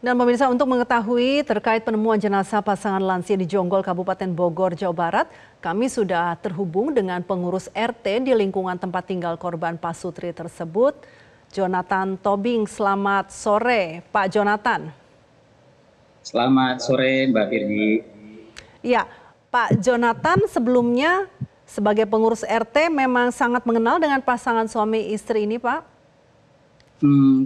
Dan pemirsa, untuk mengetahui terkait penemuan jenazah pasangan lansia di Jonggol, Kabupaten Bogor, Jawa Barat, kami sudah terhubung dengan pengurus RT di lingkungan tempat tinggal korban pasutri tersebut, Jonathan Tobing. Selamat sore, Pak Jonathan. Selamat sore, Mbak Firdi. Ya, Pak Jonathan, sebelumnya sebagai pengurus RT memang sangat mengenal dengan pasangan suami istri ini, Pak?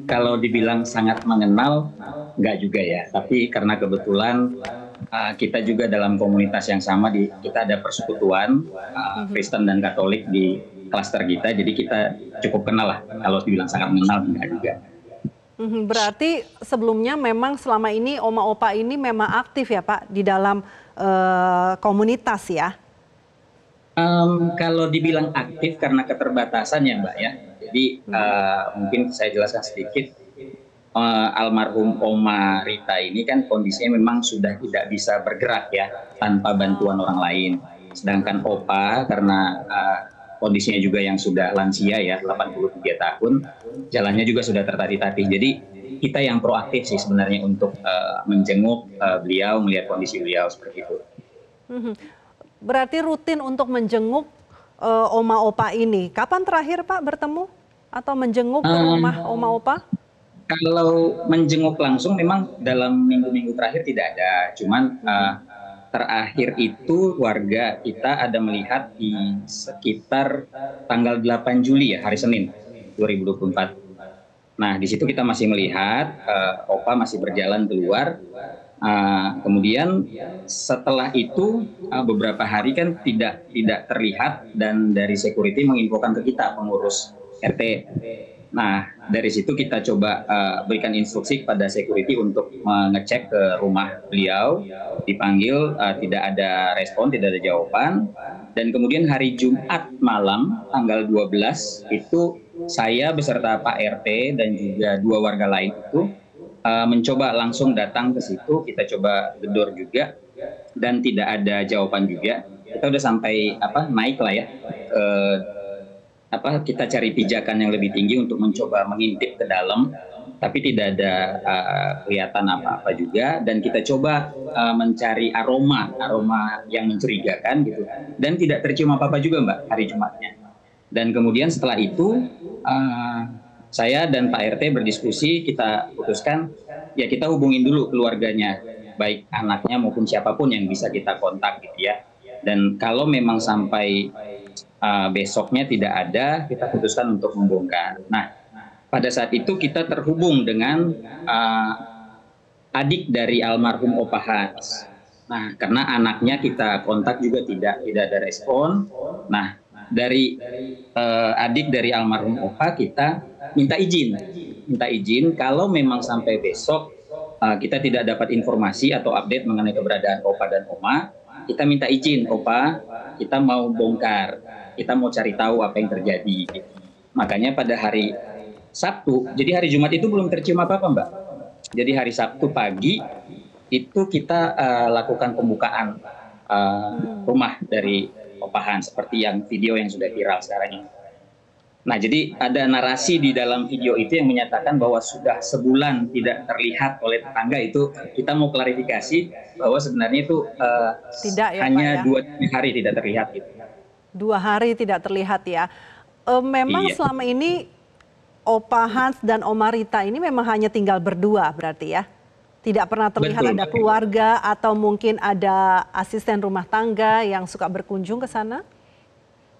Kalau dibilang sangat mengenal, nggak juga ya. Tapi karena kebetulan kita juga dalam komunitas yang sama, kita ada persekutuan Kristen dan Katolik di klaster kita, jadi kita cukup kenal lah. Kalau dibilang sangat mengenal, nggak juga. Berarti sebelumnya memang selama ini Oma Opa ini memang aktif ya Pak di dalam komunitas ya? Kalau dibilang aktif karena keterbatasan ya Mbak ya. Jadi mungkin saya jelaskan sedikit. Almarhum Oma Rita ini kan kondisinya memang sudah tidak bisa bergerak ya tanpa bantuan orang lain. Sedangkan Opa karena kondisinya juga yang sudah lansia ya, 83 tahun, jalannya juga sudah tertatih-tatih. Jadi kita yang proaktif sih sebenarnya untuk menjenguk beliau, melihat kondisi beliau seperti itu. Berarti rutin untuk menjenguk Oma Opa ini. Kapan terakhir Pak bertemu atau menjenguk ke rumah Oma Opa? Kalau menjenguk langsung memang dalam minggu-minggu terakhir tidak ada. Cuman terakhir itu warga kita ada melihat di sekitar tanggal 8 Juli ya, hari Senin 2024. Nah, di situ kita masih melihat Opa masih berjalan keluar. Kemudian setelah itu beberapa hari kan tidak terlihat, dan dari security menginfokan ke kita pengurus RT. Nah, dari situ kita coba berikan instruksi kepada security untuk mengecek ke rumah beliau, dipanggil, tidak ada respon, tidak ada jawaban. Dan kemudian hari Jumat malam tanggal 12 itu saya beserta Pak RT dan juga dua warga lain itu mencoba langsung datang ke situ. Kita coba gedor juga dan tidak ada jawaban juga. Kita udah sampai naik lah ya, kita cari pijakan yang lebih tinggi untuk mencoba mengintip ke dalam, tapi tidak ada kelihatan apa-apa juga. Dan kita coba mencari aroma yang mencurigakan gitu, dan tidak tercium apa-apa juga Mbak hari Jumatnya. Dan kemudian setelah itu saya dan Pak RT berdiskusi, kita putuskan ya kita hubungin dulu keluarganya, baik anaknya maupun siapapun yang bisa kita kontak gitu ya. Dan kalau memang sampai besoknya tidak ada, kita putuskan untuk membongkar. Nah, pada saat itu kita terhubung dengan adik dari almarhum Opa Hans. Nah, karena anaknya kita kontak juga tidak ada respon. Nah, dari adik dari almarhum Opa kita minta izin kalau memang sampai besok kita tidak dapat informasi atau update mengenai keberadaan Opa dan Oma, kita minta izin, Opa, kita mau bongkar, kita mau cari tahu apa yang terjadi. Makanya pada hari Sabtu, jadi hari Jumat itu belum tercium apa-apa Mbak. Jadi hari Sabtu pagi itu kita lakukan pembukaan rumah dari Opa Hans, seperti yang video yang sudah viral sekarang ini. Nah, jadi ada narasi di dalam video itu yang menyatakan bahwa sudah sebulan tidak terlihat oleh tetangga. Itu kita mau klarifikasi bahwa sebenarnya itu tidak ya, hanya Pak, ya? 2 hari tidak terlihat gitu. 2 hari tidak terlihat ya. Memang Iya. selama ini Opa Hans dan Oma Rita ini memang hanya tinggal berdua berarti ya? Tidak pernah terlihat Betul. ada keluarga atau mungkin ada asisten rumah tangga yang suka berkunjung ke sana?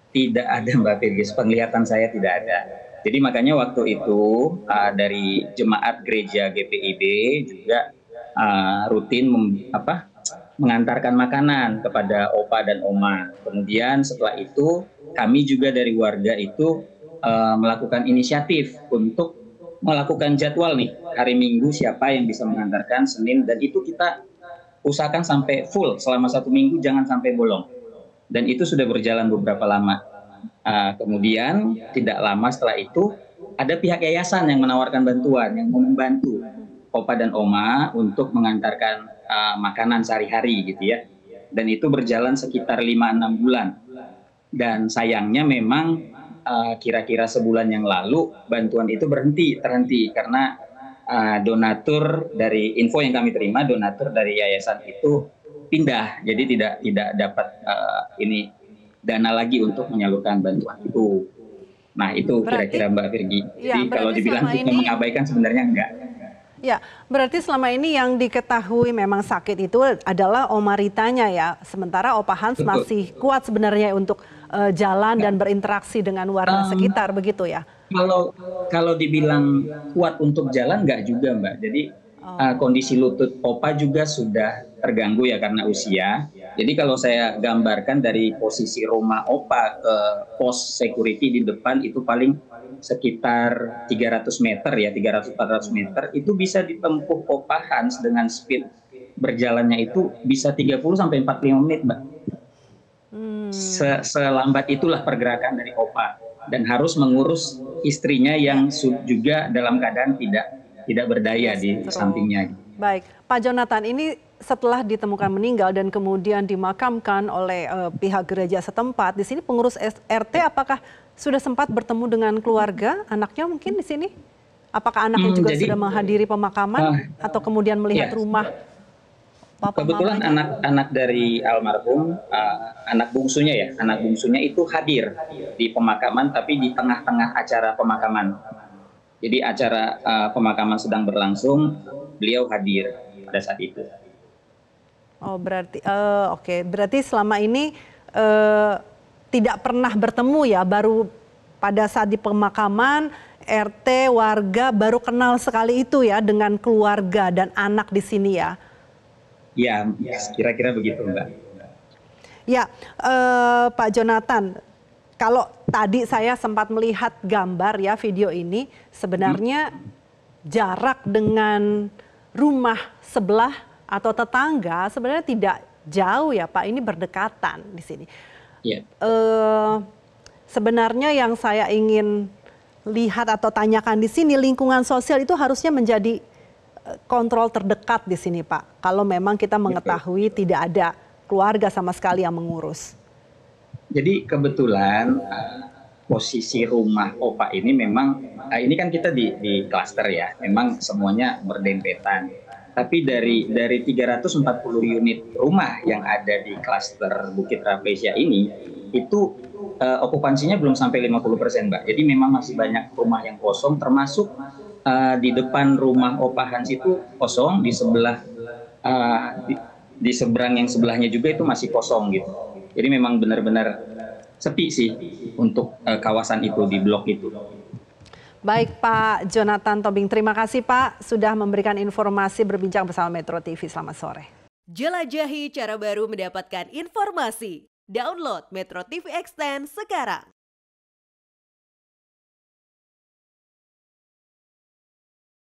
Tidak ada Mbak Firgis, penglihatan saya tidak ada. Jadi makanya waktu itu dari jemaat gereja GPIB juga rutin mengantarkan makanan kepada Opa dan Oma. Kemudian setelah itu kami juga dari warga itu melakukan inisiatif untuk melakukan jadwal nih, hari Minggu siapa yang bisa mengantarkan, Senin, dan itu kita usahakan sampai full selama 1 minggu, jangan sampai bolong. Dan itu sudah berjalan beberapa lama. Kemudian tidak lama setelah itu ada pihak yayasan yang menawarkan bantuan, yang membantu Opa dan Oma untuk mengantarkan makanan sehari-hari gitu ya. Dan itu berjalan sekitar 5-6 bulan. Dan sayangnya memang kira-kira sebulan yang lalu bantuan itu terhenti karena donatur dari info yang kami terima, donatur dari yayasan itu pindah, jadi tidak dapat ini dana lagi untuk menyalurkan bantuan itu. Nah itu Berarti, kira-kira Mbak Virgi. ya Jadi kalau berarti dibilang selama kita ini, mengabaikan sebenarnya enggak. ya berarti selama ini yang diketahui memang sakit itu adalah Omaritanya ya. Sementara Opa Hans Betul. masih kuat sebenarnya untuk jalan dan berinteraksi dengan warga Um, sekitar begitu ya. Kalau kalau dibilang kuat untuk jalan nggak juga Mbak. Jadi Oh, kondisi lutut Opa juga sudah terganggu ya karena usia. Jadi kalau saya gambarkan dari posisi rumah Opa ke pos security di depan itu paling sekitar 300 meter ya, 300-400 meter itu bisa ditempuh Opa Hans dengan speed berjalannya itu bisa 30 sampai 45 menit Mbak. hmm, Selambat itulah pergerakan dari Opa dan harus mengurus istrinya ya. yang juga dalam keadaan tidak berdaya Sudah di stroke. sampingnya. Baik, Pak Jonathan, ini setelah ditemukan meninggal dan kemudian dimakamkan oleh pihak gereja setempat, di sini pengurus RT apakah sudah sempat bertemu dengan keluarga, anaknya mungkin di sini? Apakah anaknya juga Jadi sudah menghadiri pemakaman atau kemudian melihat ya rumah papa kebetulan mamanya? anak-anak dari almarhum, anak bungsunya itu hadir di pemakaman, tapi di tengah-tengah acara pemakaman. Jadi acara pemakaman sedang berlangsung, beliau hadir pada saat itu. Oh berarti, oke. Berarti selama ini tidak pernah bertemu ya, baru pada saat di pemakaman RT warga baru kenal sekali itu ya dengan keluarga dan anak di sini ya. Ya, kira-kira begitu Mbak. Ya, Pak Jonathan, kalau tadi saya sempat melihat gambar ya video ini, sebenarnya jarak dengan rumah sebelah atau tetangga sebenarnya tidak jauh ya Pak, ini berdekatan di sini. Ya. Eh, Sebenarnya yang saya ingin lihat atau tanyakan di sini, lingkungan sosial itu harusnya menjadi kontrol terdekat di sini Pak. Kalau memang kita Betul. mengetahui tidak ada keluarga sama sekali yang mengurus. Jadi kebetulan posisi rumah Opa ini memang ini kan kita di klaster ya, memang semuanya berdempetan. Tapi dari 340 unit rumah yang ada di klaster Bukit Rafflesia ini, itu okupansinya belum sampai 50% Mbak. Jadi memang masih banyak rumah yang kosong, termasuk di depan rumah Opa Hans itu kosong, di sebelah di seberang yang sebelahnya juga itu masih kosong gitu. Jadi memang benar-benar sepi sih untuk kawasan itu di blok itu. Baik Pak Jonathan Tobing, terima kasih Pak sudah memberikan informasi berbincang bersama Metro TV. Selamat sore. Jelajahi cara baru mendapatkan informasi. Download Metro TV Extend sekarang.